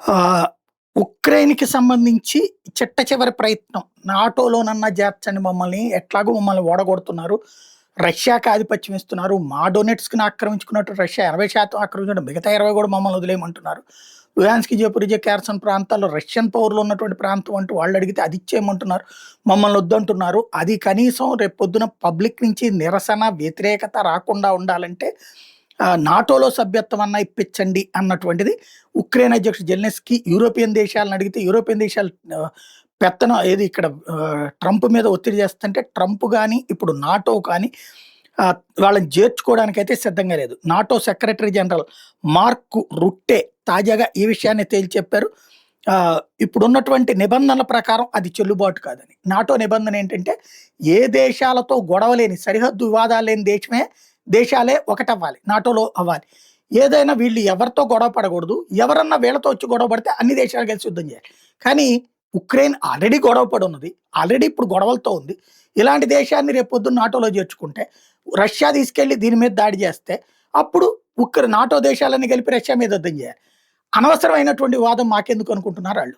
ఆహ్, ఉక్రెయిన్‌కి సంబంధించి చిట్ట చివరి ప్రయత్నం. నాటోలోనన్నా చేర్చండి మమ్మల్ని. ఎట్లాగో మమ్మల్ని ఓడగొడుతున్నారు. రష్యాకి ఆధిపత్యం ఇస్తున్నారు. మా డొనెట్స్క్‌ని ఆక్రమించుకున్నట్టు రష్యా 80% ఆక్రమించడం. మిగతా 20 కూడా మమ్మల్ని వదిలేయమంటున్నారు. లుహాన్స్క్, జపోరిజియా, ఖెర్సన్ ప్రాంతాల్లో రష్యన్ పౌరులు ఉన్నటువంటి ప్రాంతం అంటూ వాళ్ళు అడిగితే అది ఇచ్చేయమంటున్నారు. మమ్మల్ని వద్దంటున్నారు. అది కనీసం రేపొద్దున పబ్లిక్ నుంచి నిరసన, వ్యతిరేకత రాకుండా ఉండాలంటే నాటోలో సభ్యత్వం అన్నా ఇప్పించండి అన్నటువంటిది ఉక్రెయిన్ అధ్యక్షుడు జెలెన్స్కీ యూరోపియన్ దేశాలను అడిగితే యూరోపియన్ దేశాలు పెత్తనం ఏది ఇక్కడ ట్రంప్ మీద ఒత్తిడి చేస్తుంటే ట్రంప్ గాని, ఇప్పుడు నాటో కానీ వాళ్ళని చేర్చుకోవడానికైతే సిద్ధంగా లేదు. నాటో సెక్రటరీ జనరల్ మార్క్ రుట్టే తాజాగా ఈ విషయాన్ని తేల్చి చెప్పారు. ఇప్పుడున్నటువంటి నిబంధనల ప్రకారం అది చెల్లుబాటు కాదని. నాటో నిబంధన ఏంటంటే, ఏ దేశాలతో గొడవ లేని, సరిహద్దు వివాదాలు లేని దేశాలే ఒకటవ్వాలి. నాటోలో అవ్వాలి. ఏదైనా వీళ్ళు ఎవరితో గొడవ పడకూడదు. ఎవరన్నా వీళ్ళతో వచ్చి గొడవ పడితే అన్ని దేశాలు కలిసి యుద్ధం చేయాలి. కానీ ఉక్రెయిన్ ఆల్రెడీ గొడవ పడి ఉన్నది. ఆల్రెడీ ఇప్పుడు గొడవలతో ఉంది. ఇలాంటి దేశాన్ని రేపొద్దున నాటోలో చేర్చుకుంటే, రష్యా తీసుకెళ్ళి దీని మీద దాడి చేస్తే, అప్పుడు నాటో దేశాలన్నీ కలిపి రష్యా మీద యుద్ధం చేయాలి. అనవసరమైనటువంటి వాదం మాకెందుకు అనుకుంటున్నారు ఆళ్ళు.